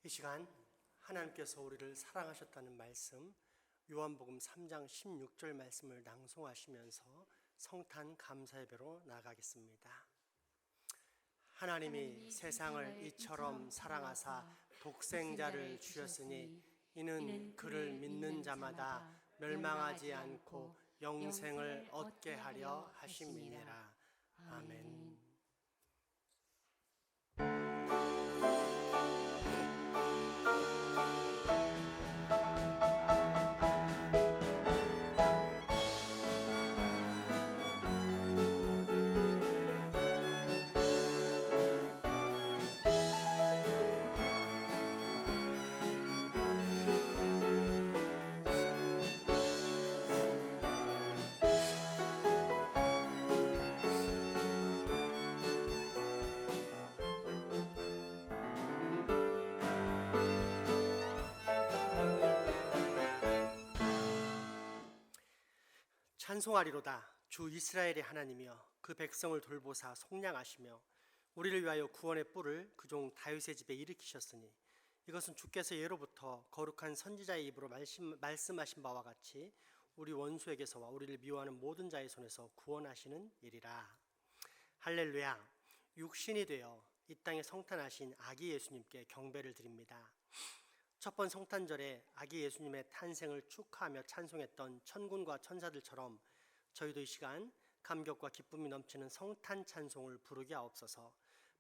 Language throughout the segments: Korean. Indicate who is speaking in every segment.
Speaker 1: 이 시간 하나님께서 우리를 사랑하셨다는 말씀, 요한복음 3장 16절 말씀을 낭송하시면서 성탄 감사 예배로 나아가겠습니다. 하나님이 세상을 이처럼 사랑하사 독생자를 주셨으니 이는 그를 믿는 자마다 멸망하지 않고 영생을 얻게 하려 하심이니라. 아멘. 찬송하리로다. 주 이스라엘의 하나님이여 그 백성을 돌보사 속량하시며 우리를 위하여 구원의 뿔을 그 종 다윗의 집에 일으키셨으니 이것은 주께서 예로부터 거룩한 선지자의 입으로 말씀하신 바와 같이 우리 원수에게서와 우리를 미워하는 모든 자의 손에서 구원하시는 일이라. 할렐루야. 육신이 되어 이 땅에 성탄하신 아기 예수님께 경배를 드립니다. 첫 번 성탄절에 아기 예수님의 탄생을 축하하며 찬송했던 천군과 천사들처럼 저희도 이 시간 감격과 기쁨이 넘치는 성탄 찬송을 부르게 하옵소서.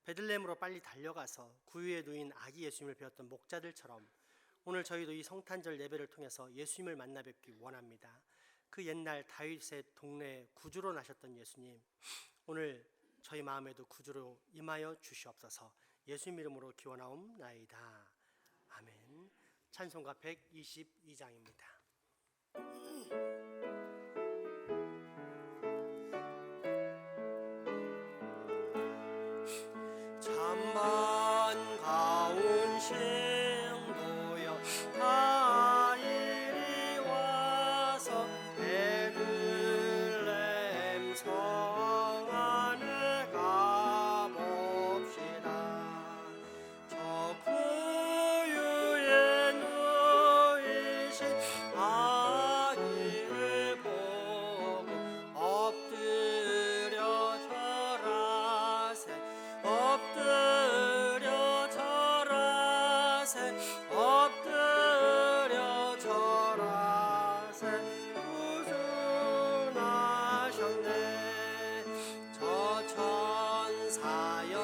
Speaker 1: 베들레헴으로 빨리 달려가서 구유에 누인 아기 예수님을 배웠던 목자들처럼 오늘 저희도 이 성탄절 예배를 통해서 예수님을 만나 뵙기 원합니다. 그 옛날 다윗의 동네에 구주로 나셨던 예수님, 오늘 저희 마음에도 구주로 임하여 주시옵소서. 예수님 이름으로 기원하옵나이다. 아멘. 찬송가 122장입니다. 잠만 가운 신도여 다 이리 와서 베들레헴 성 안에 가봅시다. 저 구유에 누이신 아기를 보고 엎드려 절하세. 엎드려 절하세. 엎드려 절하세. 구주나셨네. 저 천사여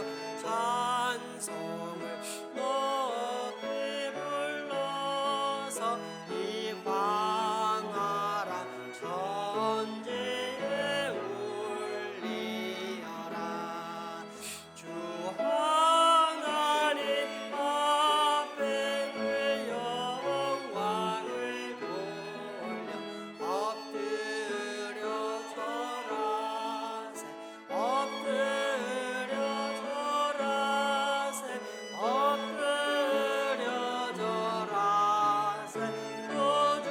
Speaker 1: 찬송을 높이 불러서 이 광활한 천지에 울리어라. 주 하나님 앞에 그 영광을 돌려 엎드려 절하세. 엎드려 절하세. 엎드려 절하세. 구주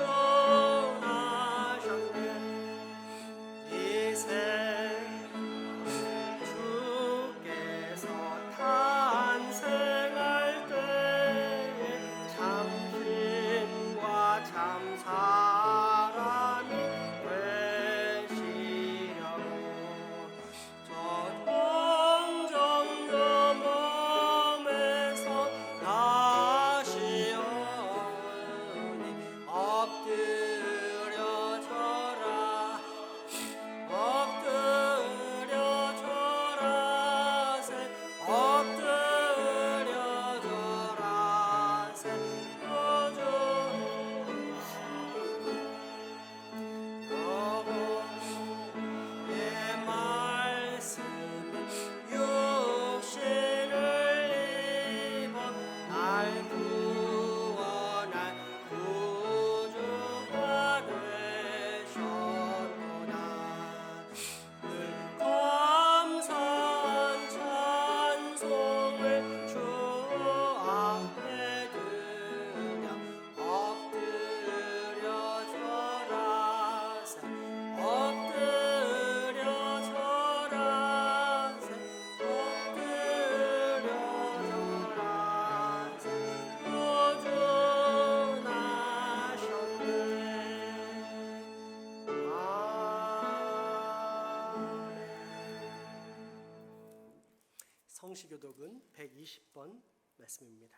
Speaker 1: 성시교독은 120번 말씀입니다.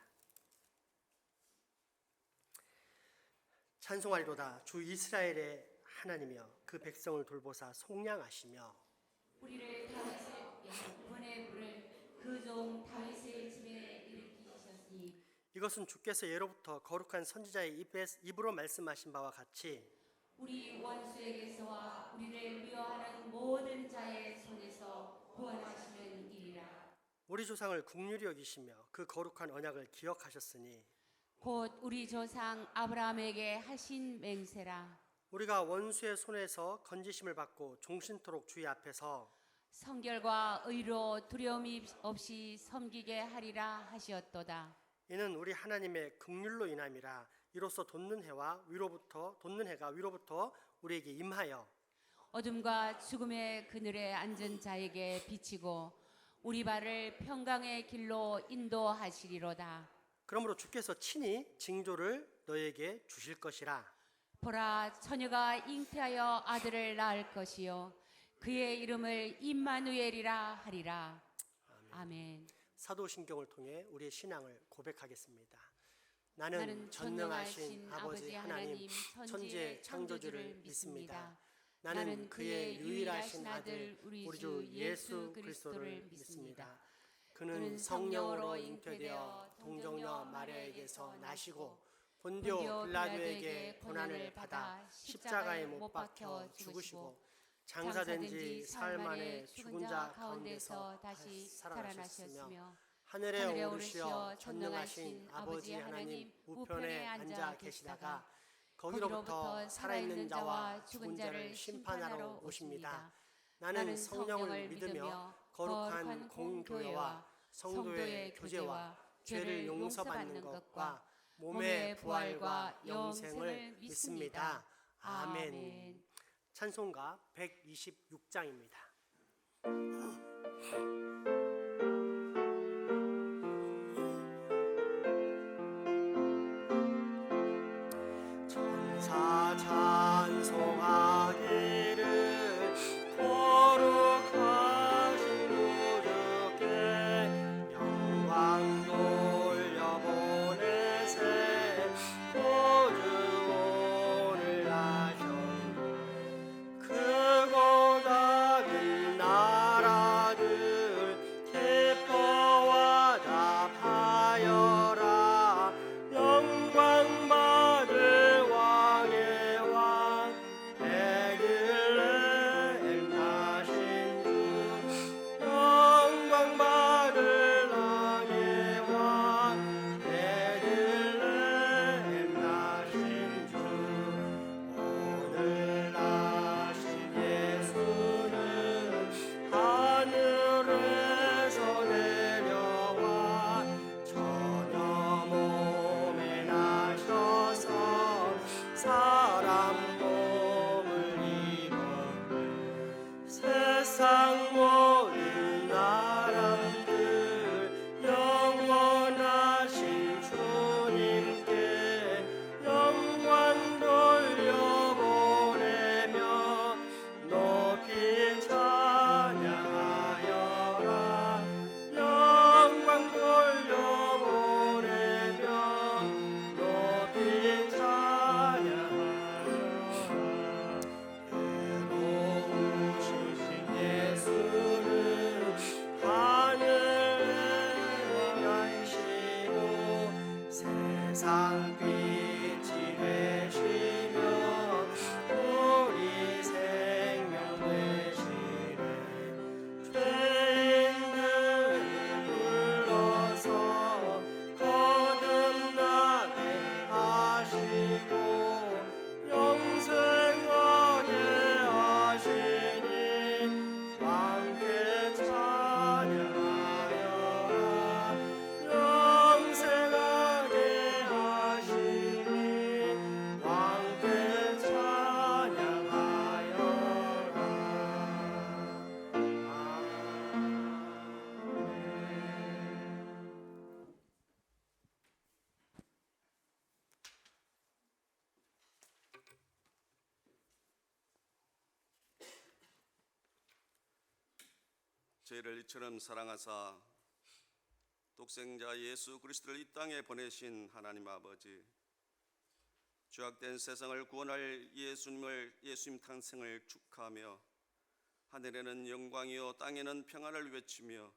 Speaker 1: 찬송하리로다. 주 이스라엘의 하나님이여 그 백성을 돌보사 속량하시며
Speaker 2: 우리를 다윗의 구원의 불을 그 종 다윗의 집에 일으키셨으니
Speaker 1: 이것은 주께서 예로부터 거룩한 선지자의 입으로 말씀하신 바와 같이
Speaker 2: 우리 원수에게서와 우리를 미워하는 모든 자의 손에서 구원하시는 일이라.
Speaker 1: 우리 조상을 긍휼히 여기시며 그 거룩한 언약을 기억하셨으니
Speaker 2: 곧 우리 조상 아브라함에게 하신 맹세라.
Speaker 1: 우리가 원수의 손에서 건지심을 받고 종신토록 주의 앞에서
Speaker 2: 성결과 의로 두려움 없이 섬기게 하리라 하시었도다.
Speaker 1: 이는 우리 하나님의 긍휼로 인함이라. 이로써 돋는 해가 위로부터 우리에게 임하여
Speaker 2: 어둠과 죽음의 그늘에 앉은 자에게 비치고 우리 발을 평강의 길로 인도하시리로다.
Speaker 1: 그러므로 주께서 친히 징조를 너에게 주실 것이라.
Speaker 2: 보라, 처녀가 잉태하여 아들을 낳을 것이요 그의 이름을 임마누엘이라 하리라. 아멘.
Speaker 1: 사도신경을 통해 우리의 신앙을 고백하겠습니다. 나는 전능하신 아버지 하나님 천지의 창조주를 믿습니다. 나는 그의 유일하신 아들 우리 주 예수 그리스도를 믿습니다. 그는 성령으로 잉태되어 동정녀 마리아에게서 나시고 본디오 빌라도에게 고난을 받아 십자가에 못 박혀 죽으시고 장사된 지 사흘 만에 죽은 자 가운데서 다시 살아나셨으며 하늘에 오르시어 전능하신 아버지 하나님 우편에 앉아 계시다가 거기로부터 살아있는 자와 죽은 자를 심판하러 오십니다. 나는 성령을 믿으며 거룩한 공교회와 성도의 교제와 죄를 용서받는 것과 몸의 부활과 영생을 믿습니다. 아멘. 찬송가 126장입니다. 천사 찬송하기를 거룩하신 우주께 영광 돌려보내세 구주 오늘 나셨네. 크고 작은 나라들 기뻐와 답하여라. 영광 받을 왕의 왕 베들레헴 나신 주 영광 받을 왕의 왕 베들레헴 나신 주 오늘 나신 예수는 하늘에서 내려와 처녀 몸에 나셔서 사람 몸을 입었네. 세상 모든 나라들 영원하신 주님께 영광 돌려보내며 높이 찬양하여라. 영광 돌려보내며 높이 찬양하여라. 의로우신 예수는 하늘에 왕이시고 세상 빛이 되시며 우리 생명 되시네. 죄인들을 불러서 거듭나게 하시고 영생하게 하시니 함께 찬양하여라. 영생하게 하시니 함께 찬양하여라.
Speaker 3: 저희를 이처럼 사랑하사 독생자 예수 그리스도를 이 땅에 보내신 하나님 아버지, 죄악된 세상을 구원할 예수님 탄생을 축하하며 하늘에는 영광이요 땅에는 평안을 외치며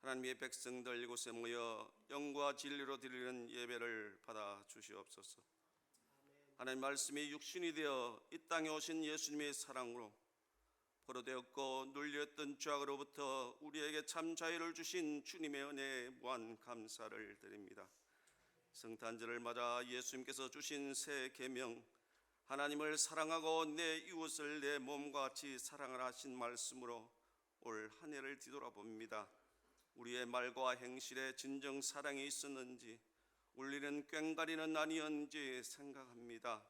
Speaker 3: 하나님의 백성들 이곳에 모여 영과 진리로 드리는 예배를 받아 주시옵소서. 하나님 말씀이 육신이 되어 이 땅에 오신 예수님의 사랑으로 포로되었고 눌렸던 죄악으로부터 우리에게 참 자유를 주신 주님의 은혜에 무한 감사를 드립니다. 성탄절을 맞아 예수님께서 주신 새 계명, 하나님을 사랑하고 내 이웃을 내 몸과 같이 사랑하라 하신 말씀으로 올 한 해를 뒤돌아봅니다. 우리의 말과 행실에 진정 사랑이 있었는지, 울리는 꽹과리는 아니었는지 생각합니다.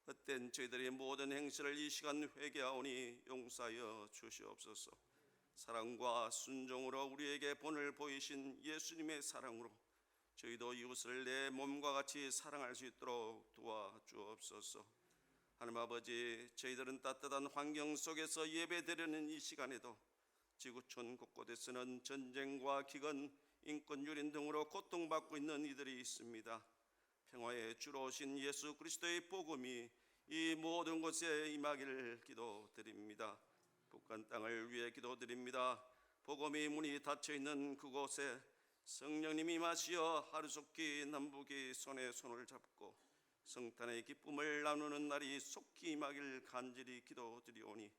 Speaker 3: 헛된 저희들의 모든 행실을 이 시간 회개하오니 용서하여 주시옵소서. 사랑과 순종으로 우리에게 본을 보이신 예수님의 사랑으로 저희도 이웃을 내 몸과 같이 사랑할 수 있도록 도와주옵소서. 하나님 아버지, 저희들은 따뜻한 환경 속에서 예배드리는 이 시간에도 지구촌 곳곳에서는 전쟁과 기근, 인권유린 등으로 고통받고 있는 이들이 있습니다. 평화의 주로 오신 예수 그리스도의 복음이 이 모든 곳에 임하기를 기도드립니다. 북한 땅을 위해 기도드립니다. 복음의 문이 닫혀있는 그곳에 성령님이 임하시어 하루속히 남북이 손에 손을 잡고 성탄의 기쁨을 나누는 날이 속히 임하길 간절히 기도드리오니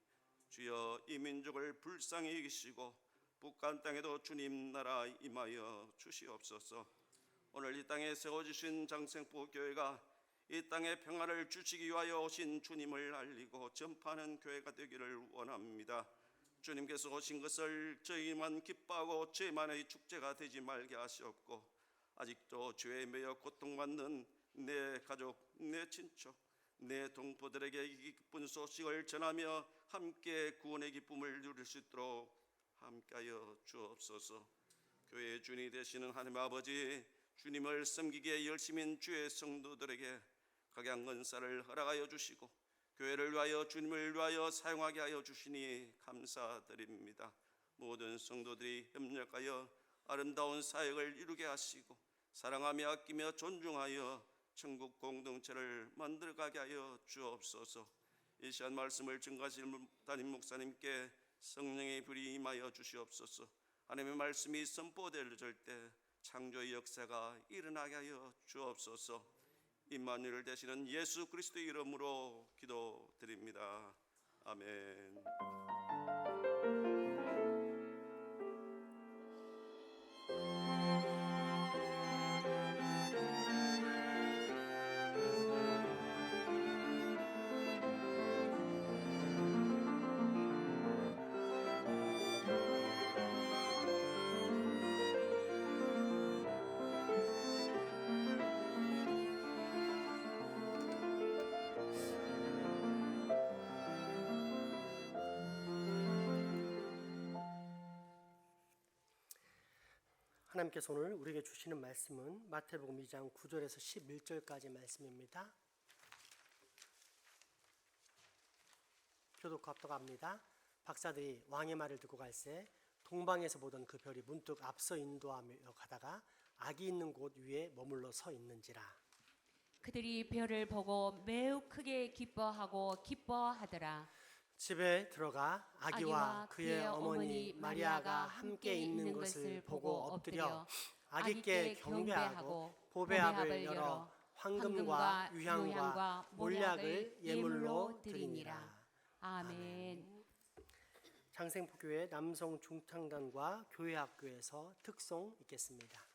Speaker 3: 주여 이 민족을 불쌍히 여기시고 북한 땅에도 주님 나라 임하여 주시옵소서. 오늘 이 땅에 세워주신 장생포 교회가 이 땅에 평화를 주시기 위하여 오신 주님을 알리고 전파하는 교회가 되기를 원합니다. 주님께서 오신 것을 저희만 기뻐하고 저희만의 축제가 되지 말게 하시옵고, 아직도 죄에 매여 고통받는 내 가족, 내 친척, 내 동포들에게 이 기쁜 소식을 전하며 함께 구원의 기쁨을 누릴 수 있도록 함께하여 주옵소서. 교회의 주인이 되시는 하나님 아버지, 주님을 섬기기에 열심인 주의 성도들에게 각양 은사를 허락하여 주시고 교회를 위하여 주님을 위하여 사용하게 하여 주시니 감사드립니다. 모든 성도들이 협력하여 아름다운 사역을 이루게 하시고 사랑하며 아끼며 존중하여 천국 공동체를 만들어가게 하여 주옵소서. 이 시간 말씀을 증거하실 담임 목사님께 성령의 불이 임하여 주시옵소서. 하나님의 말씀이 선포될 때 창조의 역사가 일어나게 하여 주옵소서. 임마누엘 되시는 예수 그리스도의 이름으로 기도드립니다. 아멘.
Speaker 1: 하나님께서 오늘 우리에게 주시는 말씀은 마태복음 2장 9절에서 11절까지 말씀입니다. 교독 합독합니다. 박사들이 왕의 말을 듣고 갈새 동방에서 보던 그 별이 문득 앞서 인도하며 가다가 악이 있는 곳 위에 머물러 서 있는지라.
Speaker 2: 그들이 별을 보고 매우 크게 기뻐하더라.
Speaker 1: 집에 들어가 아기와 그의 어머니 마리아가 함께 있는 것을 보고 엎드려 아기께 경배하고 보배합을 열어 황금과 유향과 몰약을 예물로 드리니라.
Speaker 2: 아멘.
Speaker 1: 장생포교회 남성 중창단과 교회학교에서 특송 있겠습니다.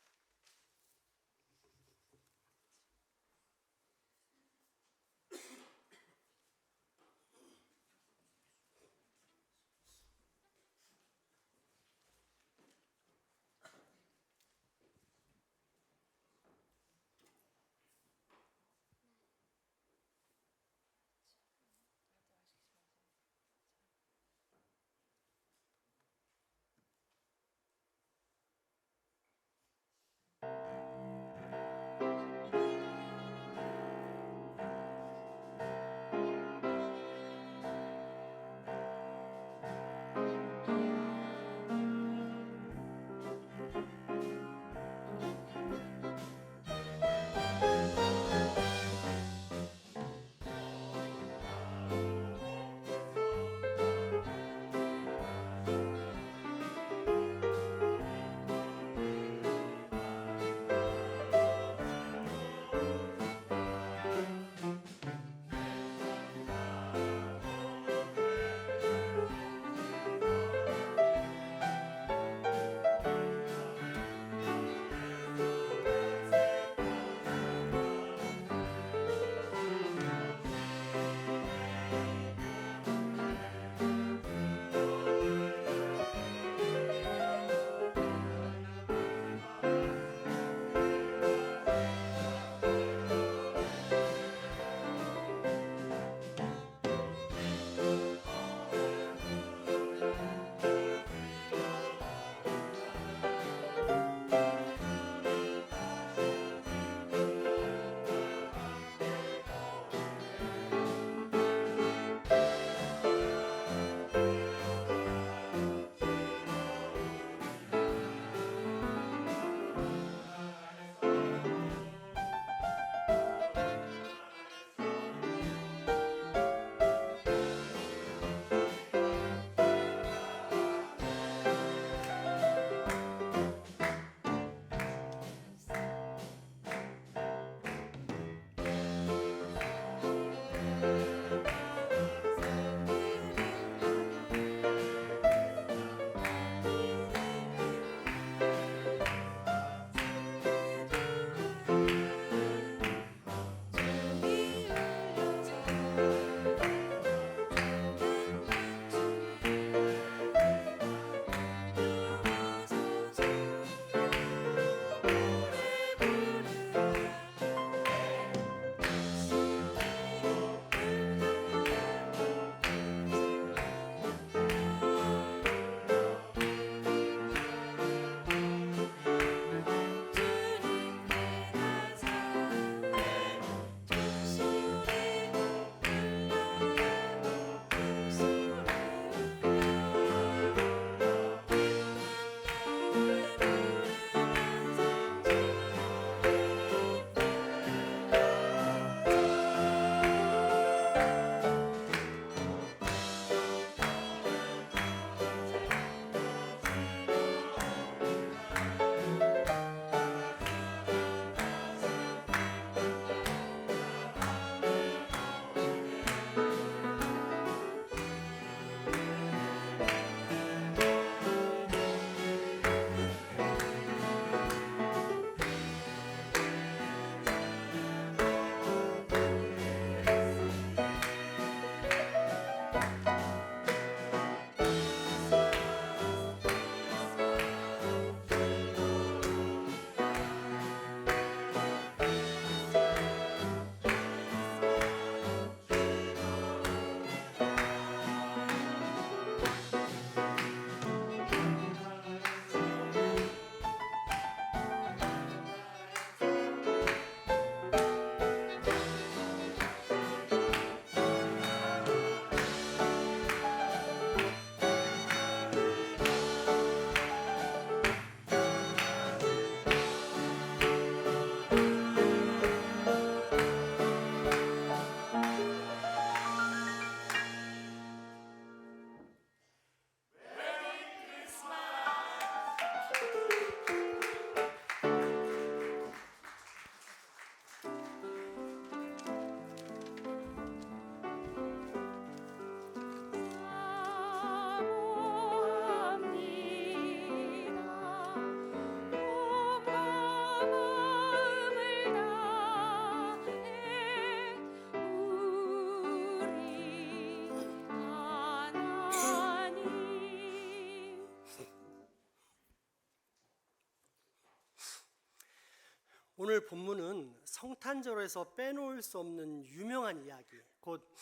Speaker 1: 오늘 본문은 성탄절에서 빼놓을 수 없는 유명한 이야기, 곧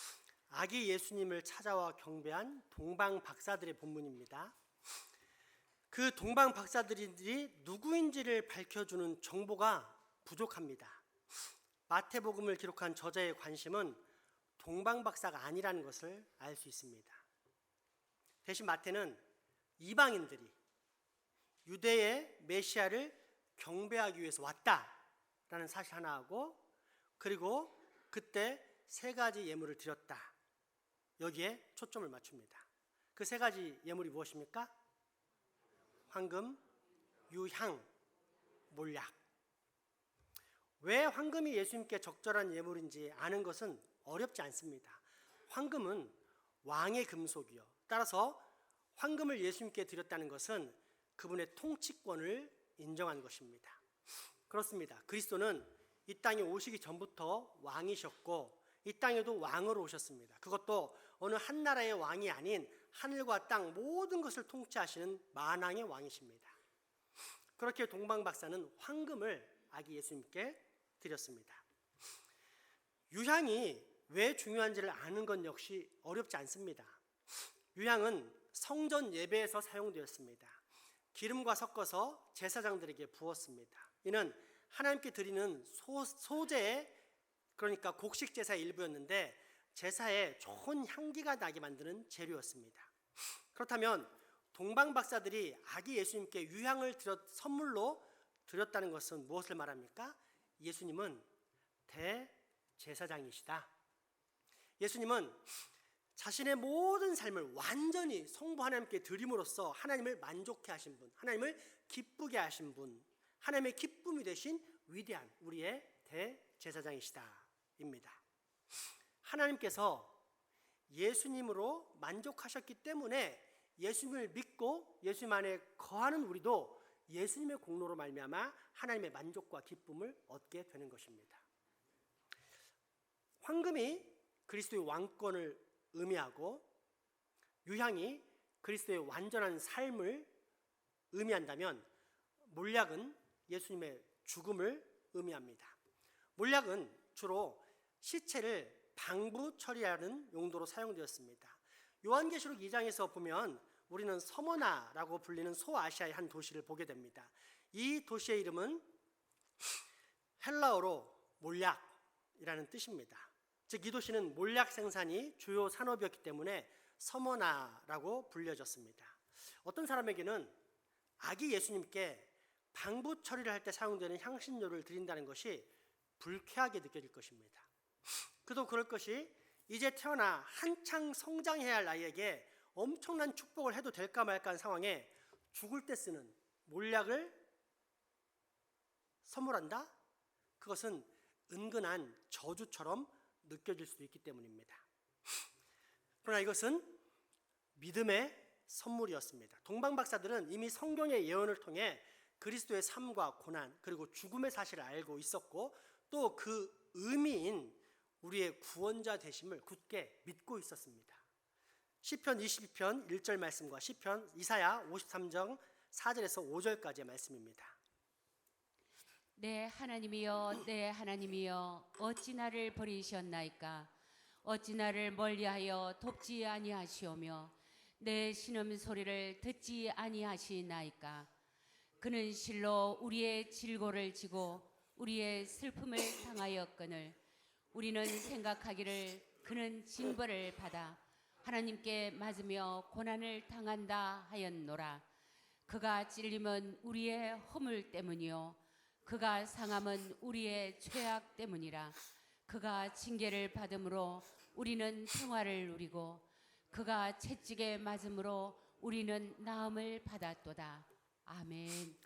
Speaker 1: 아기 예수님을 찾아와 경배한 동방 박사들의 본문입니다. 그 동방 박사들이 누구인지를 밝혀주는 정보가 부족합니다. 마태복음을 기록한 저자의 관심은 동방 박사가 아니라는 것을 알 수 있습니다. 대신 마태는 이방인들이 유대의 메시아를 경배하기 위해서 왔다라는 사실 하나 하고, 그리고 그때 세 가지 예물을 드렸다, 여기에 초점을 맞춥니다. 그 세 가지 예물이 무엇입니까? 황금, 유향, 몰약. 왜 황금이 예수님께 적절한 예물인지 아는 것은 어렵지 않습니다. 황금은 왕의 금속이요, 따라서 황금을 예수님께 드렸다는 것은 그분의 통치권을 인정한 것입니다. 그렇습니다. 그리스도는 이 땅에 오시기 전부터 왕이셨고 이 땅에도 왕으로 오셨습니다. 그것도 어느 한 나라의 왕이 아닌 하늘과 땅 모든 것을 통치하시는 만왕의 왕이십니다. 그렇게 동방 박사는 황금을 아기 예수님께 드렸습니다. 유향이 왜 중요한지를 아는 건 역시 어렵지 않습니다. 유향은 성전 예배에서 사용되었습니다. 기름과 섞어서 제사장들에게 부었습니다. 이는 하나님께 드리는 소제의, 그러니까 곡식 제사의 일부였는데 제사에 좋은 향기가 나게 만드는 재료였습니다. 그렇다면 동방 박사들이 아기 예수님께 유향을 선물로 드렸다는 것은 무엇을 말합니까? 예수님은 대제사장이시다. 예수님은 자신의 모든 삶을 완전히 성부 하나님께 드림으로써 하나님을 만족해 하신 분, 하나님을 기쁘게 하신 분, 하나님의 기쁨이 되신 위대한 우리의 대제사장이시다입니다. 하나님께서 예수님으로 만족하셨기 때문에 예수님을 믿고 예수님 안에 거하는 우리도 예수님의 공로로 말미암아 하나님의 만족과 기쁨을 얻게 되는 것입니다. 황금이 그리스도의 왕권을 의미하고 유향이 그리스도의 완전한 삶을 의미한다면 몰약은 예수님의 죽음을 의미합니다. 몰약은 주로 시체를 방부 처리하는 용도로 사용되었습니다. 요한계시록 2장에서 보면 우리는 서머나라고 불리는 소아시아의 한 도시를 보게 됩니다. 이 도시의 이름은 헬라어로 몰약이라는 뜻입니다. 즉 이 도시는 몰약 생산이 주요 산업이었기 때문에 서머나라고 불려졌습니다. 어떤 사람에게는 아기 예수님께 방부 처리를 할 때 사용되는 향신료를 드린다는 것이 불쾌하게 느껴질 것입니다. 그도 그럴 것이 이제 태어나 한창 성장해야 할 아이에게 엄청난 축복을 해도 될까 말까 한 상황에 죽을 때 쓰는 몰약을 선물한다? 그것은 은근한 저주처럼 느껴질 수도 있기 때문입니다. 그러나 이것은 믿음의 선물이었습니다. 동방 박사들은 이미 성경의 예언을 통해 그리스도의 삶과 고난 그리고 죽음의 사실을 알고 있었고 또 그 의미인 우리의 구원자 되심을 굳게 믿고 있었습니다. 시편 22편 1절 말씀과 시편 이사야 53장 4절에서 5절까지의 말씀입니다.
Speaker 2: 내 하나님이여, 내 하나님이여, 어찌 나를 버리셨나이까? 어찌 나를 멀리하여 돕지 아니하시오며 내 신음 소리를 듣지 아니하시나이까? 그는 실로 우리의 질고를 지고 우리의 슬픔을 당하였거늘 우리는 생각하기를 그는 징벌을 받아 하나님께 맞으며 고난을 당한다 하였노라. 그가 찔림은 우리의 허물 때문이요 그가 상함은 우리의 죄악 때문이라. 그가 징계를 받음으로 우리는 평화를 누리고 그가 채찍에 맞음으로 우리는 나음을 받았도다. 아멘.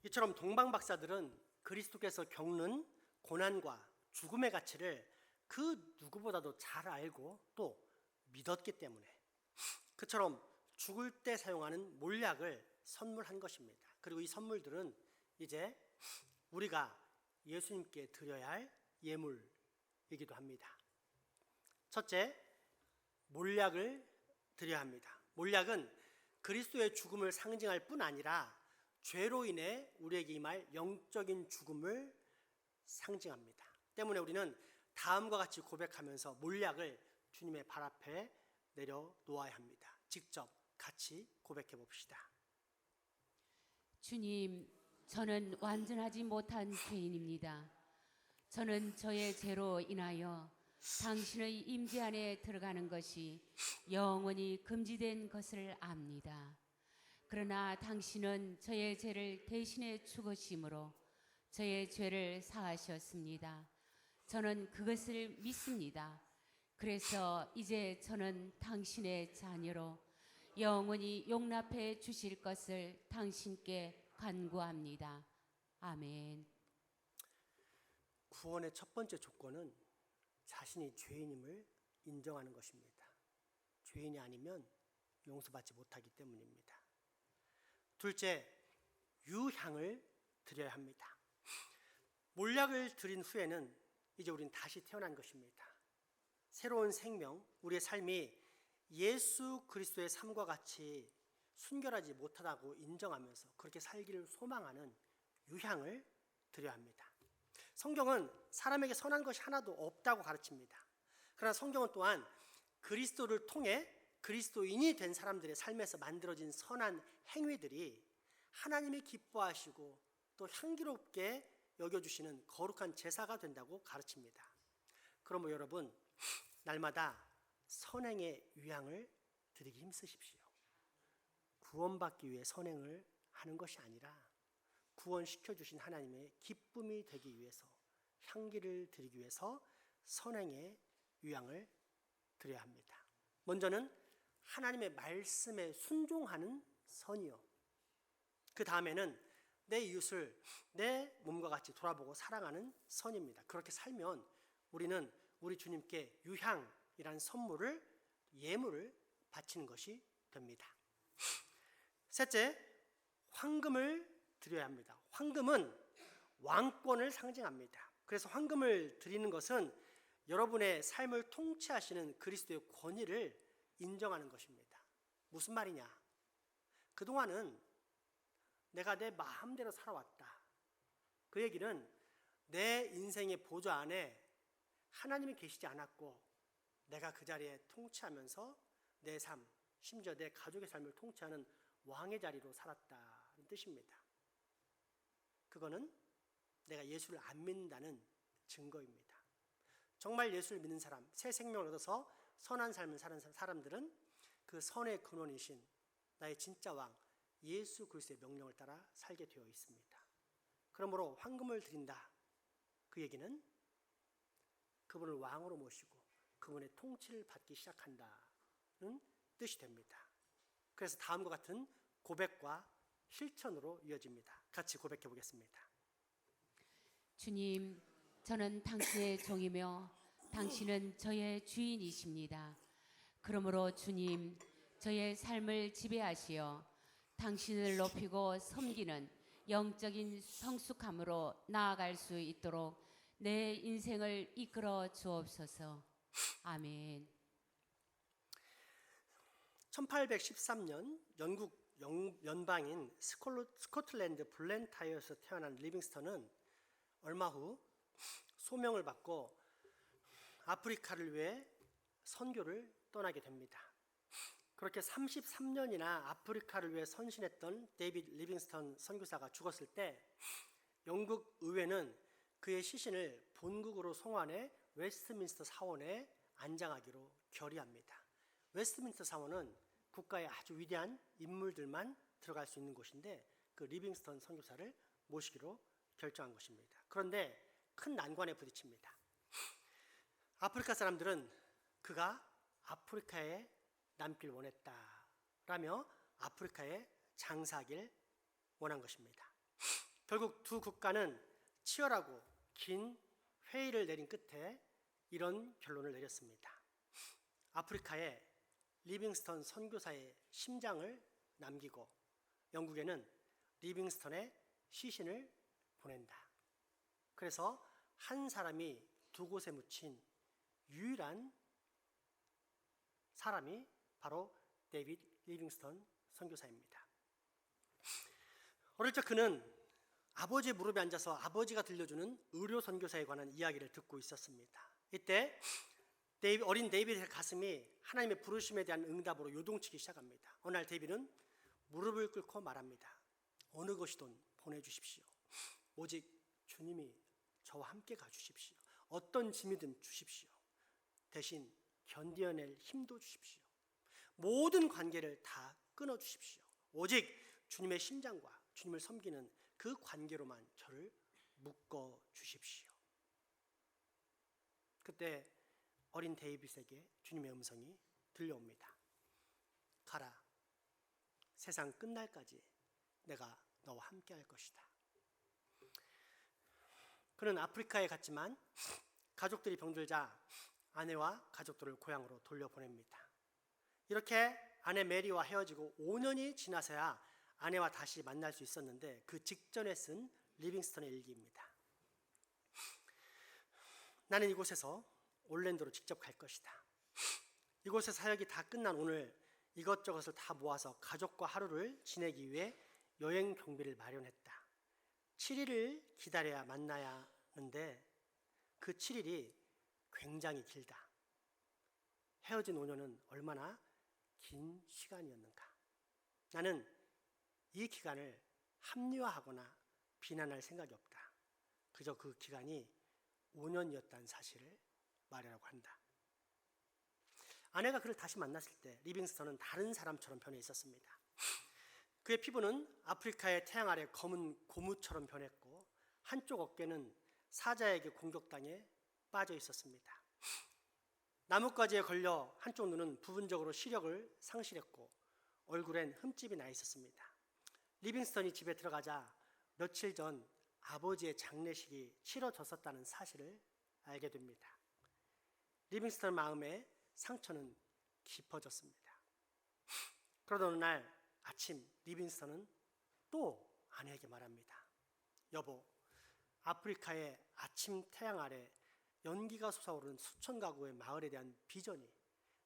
Speaker 1: 이처럼 동방 박사들은 그리스도께서 겪는 고난과 죽음의 가치를 그 누구보다도 잘 알고 또 믿었기 때문에 그처럼 죽을 때 사용하는 몰약을 선물한 것입니다. 그리고 이 선물들은 이제 우리가 예수님께 드려야 할 예물이기도 합니다. 첫째, 몰약을 드려야 합니다. 몰약은 그리스도의 죽음을 상징할 뿐 아니라 죄로 인해 우리에게 임할 영적인 죽음을 상징합니다. 때문에 우리는 다음과 같이 고백하면서 몰약을 주님의 발 앞에 내려놓아야 합니다. 직접 같이 고백해 봅시다.
Speaker 2: 주님, 저는 완전하지 못한 죄인입니다. 저는 저의 죄로 인하여 당신의 임재 안에 들어가는 것이 영원히 금지된 것을 압니다. 그러나 당신은 저의 죄를 대신해 죽으심으로 저의 죄를 사하셨습니다. 저는 그것을 믿습니다. 그래서 이제 저는 당신의 자녀로 영원히 용납해 주실 것을 당신께 간구합니다. 아멘.
Speaker 1: 구원의 첫 번째 조건은 자신이 죄인임을 인정하는 것입니다. 죄인이 아니면 용서받지 못하기 때문입니다. 둘째, 유향을 드려야 합니다. 몰약을 드린 후에는 이제 우리는 다시 태어난 것입니다. 새로운 생명, 우리의 삶이 예수 그리스도의 삶과 같이 순결하지 못하다고 인정하면서 그렇게 살기를 소망하는 유향을 드려야 합니다. 성경은 사람에게 선한 것이 하나도 없다고 가르칩니다. 그러나 성경은 또한 그리스도를 통해 그리스도인이 된 사람들의 삶에서 만들어진 선한 행위들이 하나님이 기뻐하시고 또 향기롭게 여겨주시는 거룩한 제사가 된다고 가르칩니다. 그러므로 여러분, 날마다 선행의 유향을 드리기 힘쓰십시오. 구원받기 위해 선행을 하는 것이 아니라 구원시켜주신 하나님의 기쁨이 되기 위해서, 향기를 드리기 위해서 선행의 유향을 드려야 합니다. 먼저는 하나님의 말씀에 순종하는 선이요, 그 다음에는 내 이웃을 내 몸과 같이 돌아보고 사랑하는 선입니다. 그렇게 살면 우리는 우리 주님께 유향이라는 선물을, 예물을 바치는 것이 됩니다. 셋째, 황금을 드려야 합니다. 황금은 왕권을 상징합니다. 그래서 황금을 드리는 것은 여러분의 삶을 통치하시는 그리스도의 권위를 인정하는 것입니다. 무슨 말이냐? 그동안은 내가 내 마음대로 살아왔다. 그 얘기는 내 인생의 보좌 안에 하나님이 계시지 않았고 내가 그 자리에 통치하면서 내 삶, 심지어 내 가족의 삶을 통치하는 왕의 자리로 살았다는 뜻입니다. 그거는 내가 예수를 안 믿는다는 증거입니다. 정말 예수를 믿는 사람, 새 생명을 얻어서 선한 삶을 사는 사람들은 그 선의 근원이신 나의 진짜 왕 예수 그리스도의 명령을 따라 살게 되어 있습니다. 그러므로 황금을 드린다, 그 얘기는 그분을 왕으로 모시고 그분의 통치를 받기 시작한다는 뜻이 됩니다. 그래서 다음과 같은 고백과 실천으로 이어집니다. 같이 고백해 보겠습니다.
Speaker 2: 주님, 저는 당신의 종이며 당신은 저의 주인이십니다. 그러므로 주님, 저의 삶을 지배하시어 당신을 높이고 섬기는 영적인 성숙함으로 나아갈 수 있도록 내 인생을 이끌어 주옵소서. 아멘.
Speaker 1: 1813년 영국 연방인 스코틀랜드 블렌타이어에서 태어난 리빙스턴은 얼마 후 소명을 받고 아프리카를 위해 선교를 떠나게 됩니다. 그렇게 33년이나 아프리카를 위해 선신했던 데이비드 리빙스턴 선교사가 죽었을 때 영국 의회는 그의 시신을 본국으로 송환해 웨스트민스터 사원에 안장하기로 결의합니다. 웨스트민스터 사원은 국가의 아주 위대한 인물들만 들어갈 수 있는 곳인데 그 리빙스턴 선교사를 모시기로 결정한 것입니다. 그런데 큰 난관에 부딪힙니다. 아프리카 사람들은 그가 아프리카에 남길 원했다라며 아프리카에 장사하길 원한 것입니다. 결국 두 국가는 치열하고 긴 회의를 내린 끝에 이런 결론을 내렸습니다. 아프리카에 리빙스턴 선교사의 심장을 남기고 영국에는 리빙스턴의 시신을 보낸다. 그래서 한 사람이 두 곳에 묻힌 유일한 사람이 바로 데이비드 리빙스턴 선교사입니다. 어릴 적 그는 아버지의 무릎에 앉아서 아버지가 들려주는 의료 선교사에 관한 이야기를 듣고 있었습니다. 이때 어린 데이비드의 가슴이 하나님의 부르심에 대한 응답으로 요동치기 시작합니다. 어느 날 데이비드는 무릎을 꿇고 말합니다. 어느 것이든 보내주십시오. 오직 주님이 저와 함께 가주십시오. 어떤 짐이든 주십시오. 대신 견뎌낼 힘도 주십시오. 모든 관계를 다 끊어주십시오. 오직 주님의 심장과 주님을 섬기는 그 관계로만 저를 묶어주십시오. 그때 어린 데이빗에게 주님의 음성이 들려옵니다. 가라. 세상 끝날까지 내가 너와 함께 할 것이다. 그는 아프리카에 갔지만 가족들이 병들자 아내와 가족들을 고향으로 돌려보냅니다. 이렇게 아내 메리와 헤어지고 5년이 지나서야 아내와 다시 만날 수 있었는데 그 직전에 쓴 리빙스턴의 일기입니다. 나는 이곳에서 올랜도로 직접 갈 것이다. 이곳에 사역이 다 끝난 오늘 이것저것을 다 모아서 가족과 하루를 지내기 위해 여행 경비를 마련했다. 7일을 기다려야 만나야 하는데 그 7일이 굉장히 길다. 헤어진 5년은 얼마나 긴 시간이었는가. 나는 이 기간을 합리화하거나 비난할 생각이 없다. 그저 그 기간이 5년이었다는 사실을 말하려고 한다. 아내가 그를 다시 만났을 때 리빙스턴은 다른 사람처럼 변해 있었습니다. 그의 피부는 아프리카의 태양 아래 검은 고무처럼 변했고 한쪽 어깨는 사자에게 공격당해 빠져 있었습니다. 나뭇가지에 걸려 한쪽 눈은 부분적으로 시력을 상실했고 얼굴엔 흠집이 나 있었습니다. 리빙스턴이 집에 들어가자 며칠 전 아버지의 장례식이 치러졌었다는 사실을 알게 됩니다. 리빙스턴 마음의 상처는 깊어졌습니다. 그러던 어느 날 아침 리빙스턴은 또 아내에게 말합니다. 여보, 아프리카의 아침 태양 아래 연기가 솟아오르는 수천 가구의 마을에 대한 비전이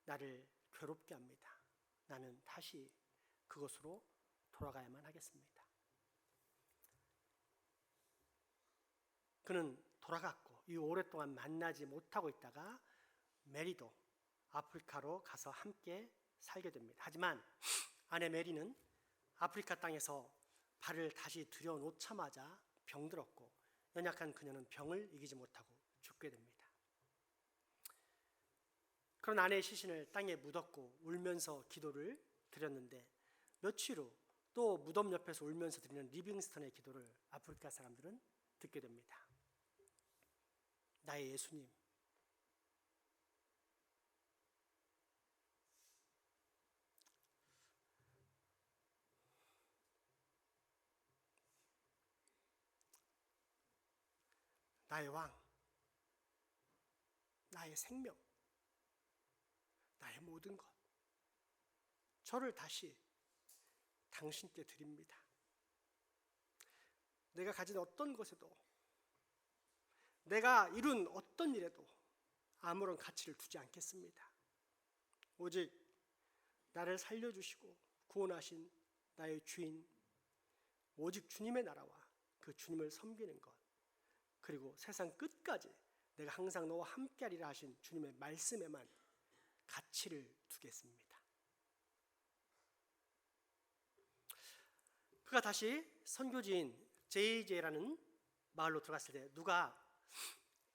Speaker 1: 나를 괴롭게 합니다. 나는 다시 그곳으로 돌아가야만 하겠습니다. 그는 돌아갔고 이 오랫동안 만나지 못하고 있다가 메리도 아프리카로 가서 함께 살게 됩니다. 하지만 아내 메리는 아프리카 땅에서 발을 다시 들여놓자마자 병들었고 연약한 그녀는 병을 이기지 못하고 죽게 됩니다. 그런 아내의 시신을 땅에 묻었고 울면서 기도를 드렸는데 며칠 후 또 무덤 옆에서 울면서 드리는 리빙스턴의 기도를 아프리카 사람들은 듣게 됩니다. 나의 예수님, 나의 왕, 나의 생명, 나의 모든 것, 저를 다시 당신께 드립니다. 내가 가진 어떤 것에도, 내가 이룬 어떤 일에도 아무런 가치를 두지 않겠습니다. 오직 나를 살려주시고 구원하신 나의 주인, 오직 주님의 나라와 그 주님을 섬기는 것, 그리고 세상 끝까지 내가 항상 너와 함께하리라 하신 주님의 말씀에만 가치를 두겠습니다. 그가 다시 선교지인 JJ라는 마을로 들어갔을 때 누가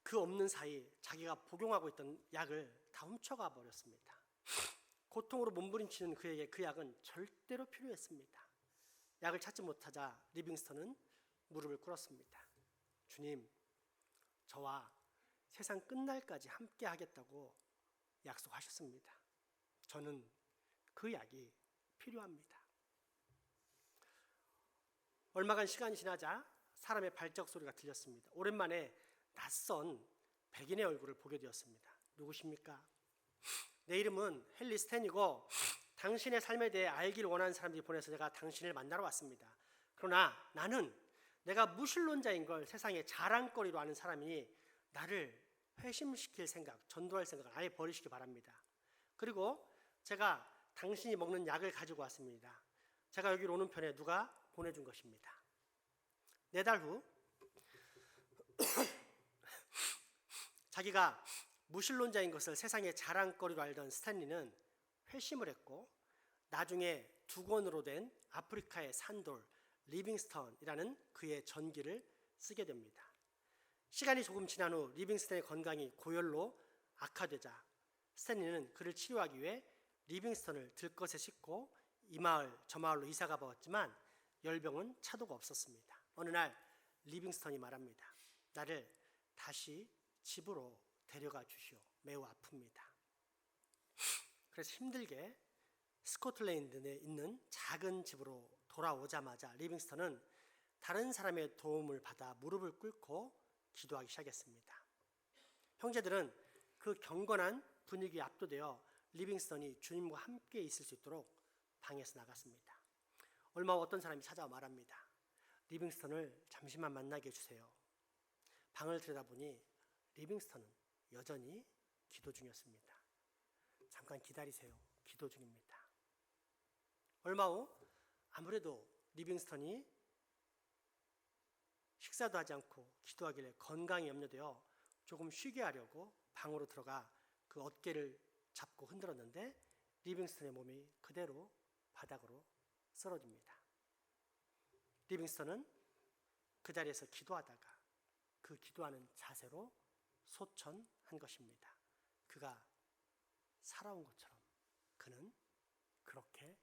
Speaker 1: 그 없는 사이 자기가 복용하고 있던 약을 다 훔쳐가 버렸습니다. 고통으로 몸부림치는 그에게 그 약은 절대로 필요했습니다. 약을 찾지 못하자 리빙스턴은 무릎을 꿇었습니다. 주님, 저와 세상 끝날까지 함께 하겠다고 약속하셨습니다. 저는 그 약이 필요합니다. 얼마간 시간이 지나자 사람의 발작 소리가 들렸습니다. 오랜만에 낯선 백인의 얼굴을 보게 되었습니다. 누구십니까? 내 이름은 헨리 스탠이고 당신의 삶에 대해 알기를 원하는 사람들이 보내서 제가 당신을 만나러 왔습니다. 그러나 나는 내가 무신론자인 걸 세상의 자랑거리로 아는 사람이니 나를 회심시킬 생각, 전도할 생각을 아예 버리시기 바랍니다. 그리고 제가 당신이 먹는 약을 가지고 왔습니다. 제가 여기로 오는 편에 누가 보내준 것입니다. 4달 후 자기가 무신론자인 것을 세상의 자랑거리로 알던 스탠리는 회심을 했고 나중에 2권으로 된 아프리카의 산돌 리빙스턴이라는 그의 전기를 쓰게 됩니다. 시간이 조금 지난 후 리빙스턴의 건강이 고열로 악화되자 스탠리는 그를 치료하기 위해 리빙스턴을 들것에 싣고 이 마을 저 마을로 이사가 보았지만 열병은 차도가 없었습니다. 어느 날 리빙스턴이 말합니다. 나를 다시 집으로 데려가 주시오. 매우 아픕니다. 그래서 힘들게 스코틀랜드에 있는 작은 집으로 돌아오자마자 리빙스턴은 다른 사람의 도움을 받아 무릎을 꿇고 기도하기 시작했습니다. 형제들은 그 경건한 분위기에 압도되어 리빙스턴이 주님과 함께 있을 수 있도록 방에서 나갔습니다. 얼마 후 어떤 사람이 찾아와 말합니다. 리빙스턴을 잠시만 만나게 해주세요. 방을 들여다보니 리빙스턴은 여전히 기도 중이었습니다. 잠깐 기다리세요. 기도 중입니다. 얼마 후 아무래도 리빙스턴이 식사도 하지 않고 기도하길래 건강이 염려되어 조금 쉬게 하려고 방으로 들어가 그 어깨를 잡고 흔들었는데 리빙스턴의 몸이 그대로 바닥으로 쓰러집니다. 리빙스턴은 그 자리에서 기도하다가 그 기도하는 자세로 소천한 것입니다. 그가 살아온 것처럼 그는 그렇게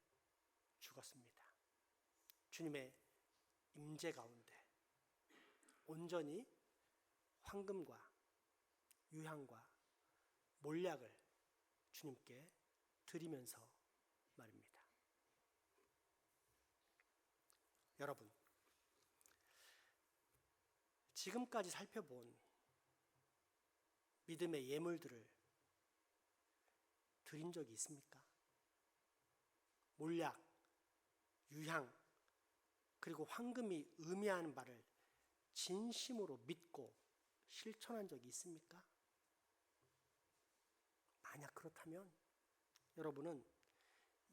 Speaker 1: 죽었습니다. 주님의 임재 가운데 온전히 황금과 유향과 몰약을 주님께 드리면서 말입니다. 여러분, 지금까지 살펴본 믿음의 예물들을 드린 적이 있습니까? 몰약, 유향, 그리고 황금이 의미하는 바를 진심으로 믿고 실천한 적이 있습니까? 만약 그렇다면 여러분은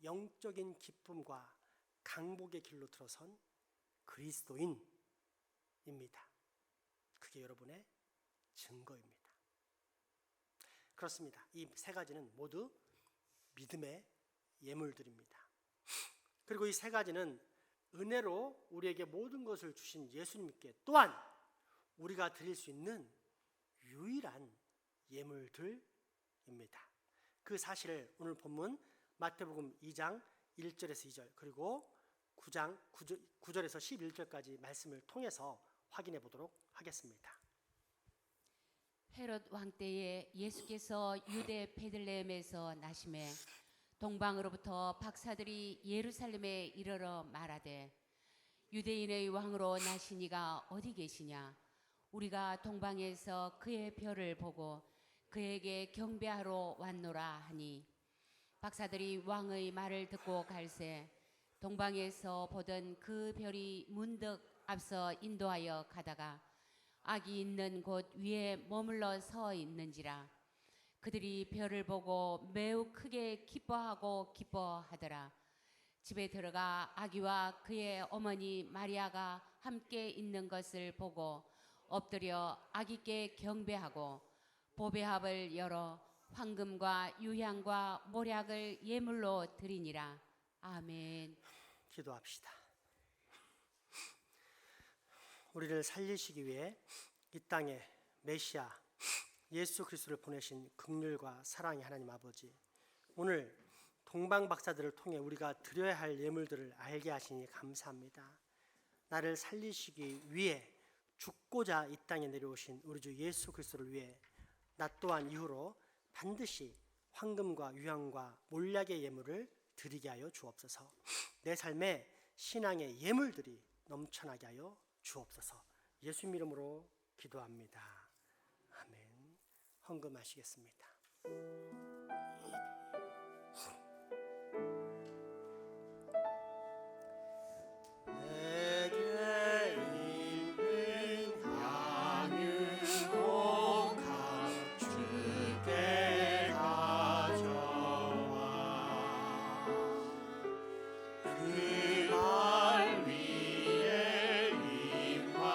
Speaker 1: 영적인 기쁨과 강복의 길로 들어선 그리스도인입니다. 그게 여러분의 증거입니다. 그렇습니다. 이 3가지는 모두 믿음의 예물들입니다. 그리고 이 3가지는 은혜로 우리에게 모든 것을 주신 예수님께 또한 우리가 드릴 수 있는 유일한 예물들입니다. 그 사실을 오늘 본문 마태복음 2장 1절에서 2절 그리고 9장 9절에서 11절까지 말씀을 통해서 확인해 보도록 하겠습니다.
Speaker 2: 헤롯 왕 때에 예수께서 유대 베들레헴에서 나심에 동방으로부터 박사들이 예루살렘에 이르러 말하되 유대인의 왕으로 나신 이가 어디 계시냐? 우리가 동방에서 그의 별을 보고 그에게 경배하러 왔노라 하니 박사들이 왕의 말을 듣고 갈새 동방에서 보던 그 별이 문득 앞서 인도하여 가다가 악이 있는 곳 위에 머물러 서 있는지라. 그들이 별을 보고 매우 크게 기뻐하더라. 집에 들어가 아기와 그의 어머니 마리아가 함께 있는 것을 보고 엎드려 아기께 경배하고 보배합을 열어 황금과 유향과 몰약을 예물로 드리니라. 아멘.
Speaker 1: 기도합시다. 우리를 살리시기 위해 이 땅에 메시아 예수 그리스도를 보내신 긍휼과 사랑의 하나님 아버지, 오늘 동방 박사들을 통해 우리가 드려야 할 예물들을 알게 하시니 감사합니다. 나를 살리시기 위해 죽고자 이 땅에 내려오신 우리 주 예수 그리스도를 위해 나 또한 이후로 반드시 황금과 유향과 몰약의 예물을 드리게 하여 주옵소서. 내 삶에 신앙의 예물들이 넘쳐나게 하여 주옵소서. 예수님 이름으로 기도합니다. 아멘. 헌금하시겠습니다.
Speaker 4: 그날 위에 임하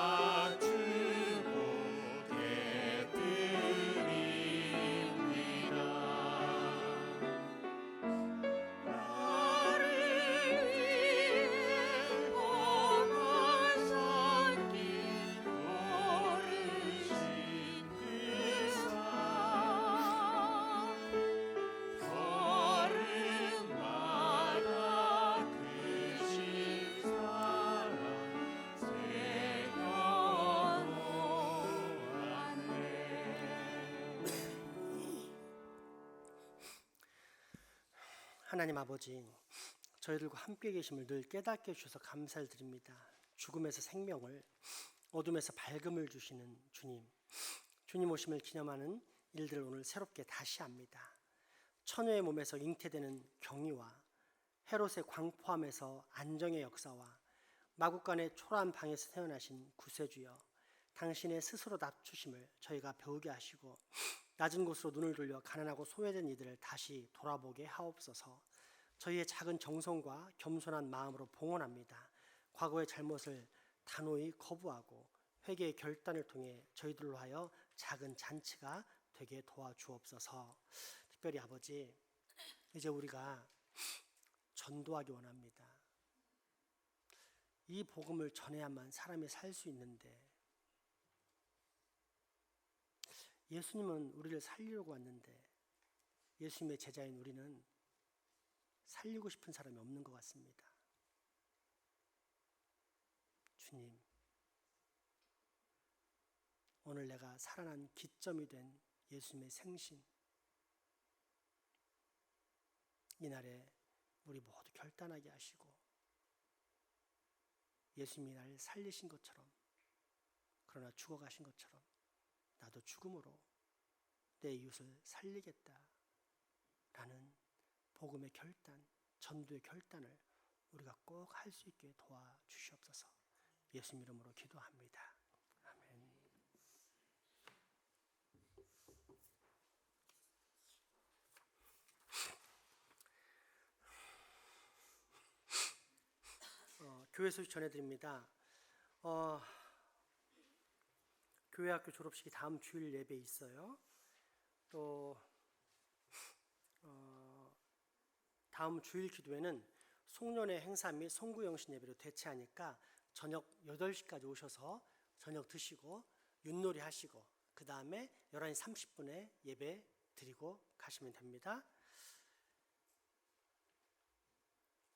Speaker 1: 하나님 아버지, 저희들과 함께 계심을 늘 깨닫게 해주셔서 감사를 드립니다. 죽음에서 생명을, 어둠에서 밝음을 주시는 주님, 주님 오심을 기념하는 일들을 오늘 새롭게 다시 합니다. 천우의 몸에서 잉태되는 경이와 헤롯의 광포함에서 안정의 역사와 마국간의 초라한 방에서 태어나신 구세주여, 당신의 스스로 낮추심을 저희가 배우게 하시고 낮은 곳으로 눈을 돌려 가난하고 소외된 이들을 다시 돌아보게 하옵소서. 저희의 작은 정성과 겸손한 마음으로 봉헌합니다. 과거의 잘못을 단호히 거부하고 회개의 결단을 통해 저희들로 하여 작은 잔치가 되게 도와주옵소서. 특별히 아버지, 이제 우리가 전도하기 원합니다. 이 복음을 전해야만 사람이 살 수 있는데, 예수님은 우리를 살리려고 왔는데 예수님의 제자인 우리는 살리고 싶은 사람이 없는 것 같습니다. 주님, 오늘 내가 살아난 기점이 된 예수님의 생신, 이날에 우리 모두 결단하게 하시고 예수님이 나를 살리신 것처럼, 그러나 죽어가신 것처럼 나도 죽음으로 내 이웃을 살리겠다라는 복음의 결단, 전도의 결단을 우리가 꼭 할 수 있게 도와주시옵소서. 예수님 이름으로 기도합니다. 아멘. 교회 소식 전해드립니다. 교회 학교 졸업식이 다음 주일 예배에 있어요. 또 다음 주일 기도회는 송년회 행사 및 송구영신 예배로 대체하니까 저녁 8시까지 오셔서 저녁 드시고 윷놀이 하시고 그 다음에 11시 30분에 예배 드리고 가시면 됩니다.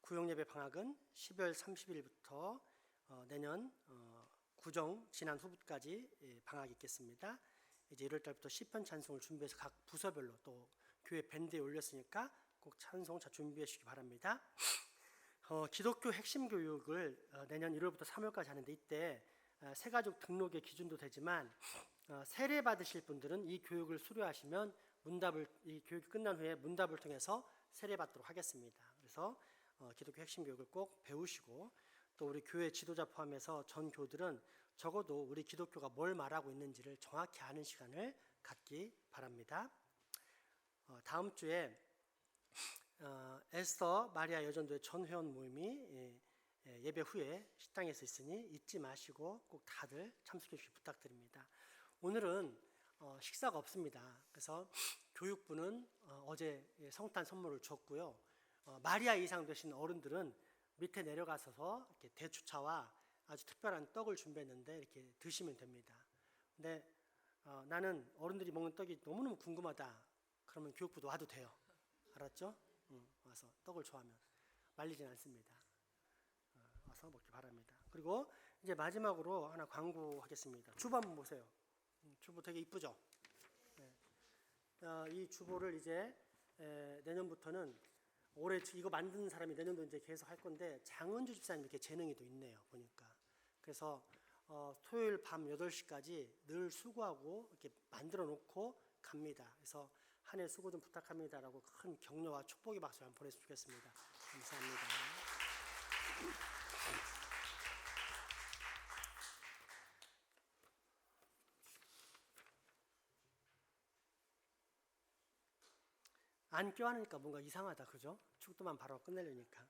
Speaker 1: 구역예배 방학은 12월 30일부터 내년 구정 지난 후까지 방학이 있겠습니다. 이제 1월달부터 시편 찬송을 준비해서 각 부서별로 또 교회 밴드에 올렸으니까 꼭 찬송 잘 준비해 주시기 바랍니다. 기독교 핵심 교육을 내년 1월부터 3월까지 하는데 이때 새가족 등록의 기준도 되지만 세례 받으실 분들은 이 교육을 수료하시면 이 교육이 끝난 후에 문답을 통해서 세례 받도록 하겠습니다. 그래서 기독교 핵심 교육을 꼭 배우시고 또 우리 교회 지도자 포함해서 전 교들은 적어도 우리 기독교가 뭘 말하고 있는지를 정확히 아는 시간을 갖기 바랍니다. 다음 주에 에스더 마리아 여전도의 전 회원 모임이 예배 후에 식당에서 있으니 잊지 마시고 꼭 다들 참석해 주시기 부탁드립니다. 오늘은 식사가 없습니다. 그래서 교육부는 어제 성탄 선물을 줬고요. 마리아 이상 되신 어른들은 밑에 내려가셔서 이렇게 대추차와 아주 특별한 떡을 준비했는데 이렇게 드시면 됩니다. 근데 나는 어른들이 먹는 떡이 너무너무 궁금하다. 그러면 교육부도 와도 돼요. 알았죠? 와서 떡을 좋아하면 말리진 않습니다. 와서 먹기 바랍니다. 그리고 이제 마지막으로 하나 광고하겠습니다. 주보 한번 보세요. 주보 되게 이쁘죠? 네. 이 주보를 이제 내년부터는 올해 이거 만든 사람이 내년도 이제 계속 할 건데 장은주 집사님 이렇게 재능이 또 있네요. 보니까. 그래서 토요일 밤 8시까지 늘 수고하고 이렇게 만들어 놓고 갑니다. 그래서 한 해 수고 좀 부탁합니다라고 큰 격려와 축복의 박수 한번 보냈으면 좋겠습니다. 감사합니다. 안 껴안으니까 뭔가 이상하다, 그죠? 축도만 바로 끝내려니까.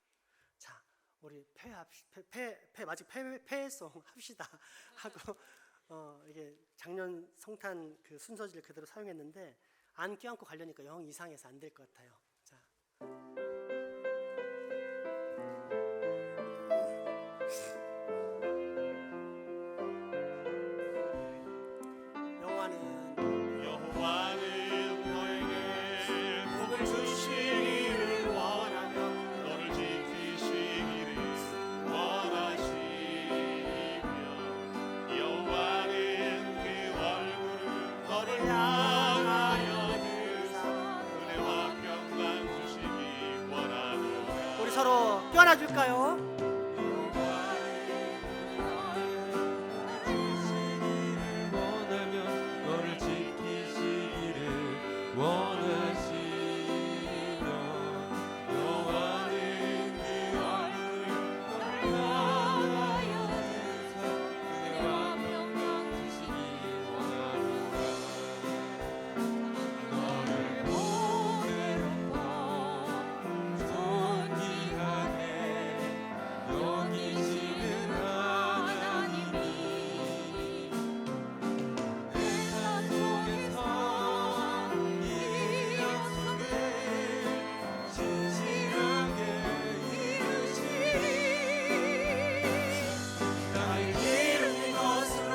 Speaker 1: 자, 우리 폐송 합시다 하고 이게 작년 성탄 그 순서지를 그대로 사용했는데 안 껴안고 가려니까 영 이상해서 안 될 것 같아요. 자.
Speaker 4: 여호와는 너에게 복을 주시기를 원하며 너를 지키시기를 원하시며 여호와는 그 얼굴을 너를 향하여 은혜와 평강 주시기
Speaker 1: 서로 껴안아 줄까요?
Speaker 5: 원하면 너를 지키시기를 원하시면 여호와는 그 얼굴을 너를 향하여 드사 은혜와 평강 주시기 원하노라. 너를 보배롭고 존귀하게 여기시는 하나님이 세상 속에서 이 약속을 진실하게 이루시리.
Speaker 1: 나의 기름 것으로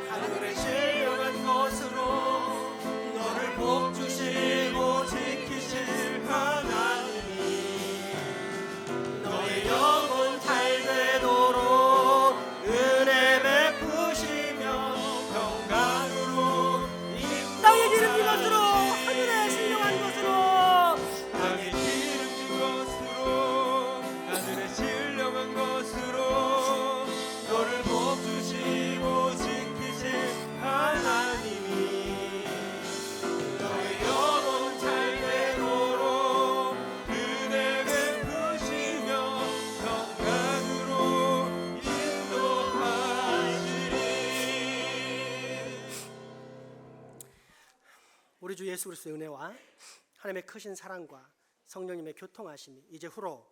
Speaker 1: 하늘의 신령한 것으로 너를 복주시고 지키실 하나님이 너의 영혼 잘되도록 은혜 베푸시며 평강으로 땅의 기름 것으로 하늘의 신령한 것으로
Speaker 5: 땅에 기름 진 것으로 하늘의 신령한 것으로 너를 복주시고 지키실 하나님이 너의 영혼 잘되도록 은혜 베푸시며 평강으로 인도하시리.
Speaker 1: 우리 주 예수 그리스도의 은혜와 하나님의 크신 사랑과 성령님의 교통하심이 이제 후로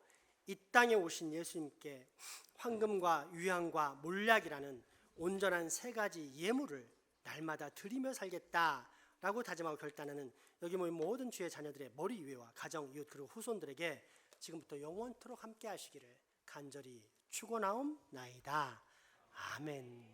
Speaker 1: 이 땅에 오신 예수님께 황금과 유향과 몰약이라는 온전한 세 가지 예물을 날마다 드리며 살겠다라고 다짐하고 결단하는 여기 모인 모든 주의 자녀들의 머리 위에와 가정, 이웃 그리고 후손들에게 지금부터 영원토록 함께 하시기를 간절히 축원하옵나이다. 아멘.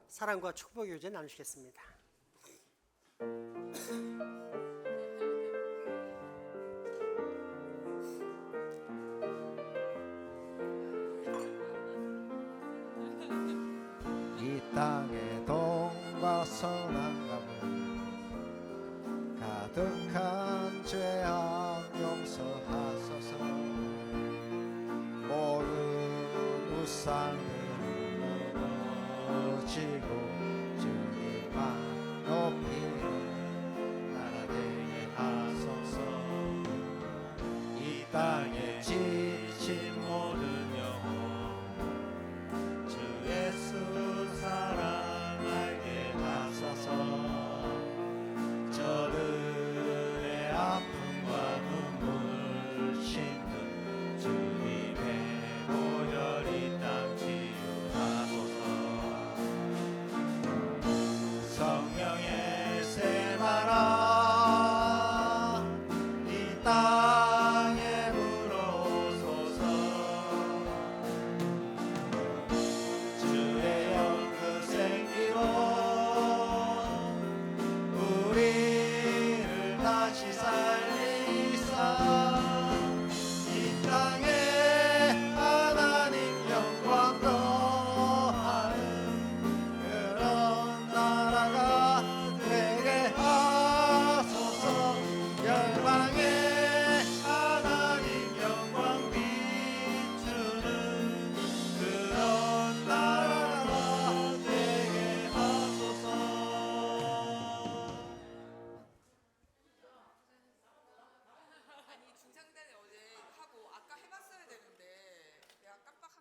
Speaker 1: 사랑과 축복의 교제 나누시겠습니다.
Speaker 6: 이 땅의 동과 선한 감을 가득한 죄악 용서하소서. 모든 우상들을 넘어지고 주님만 높이는 나라 되게 하소서. 이 땅에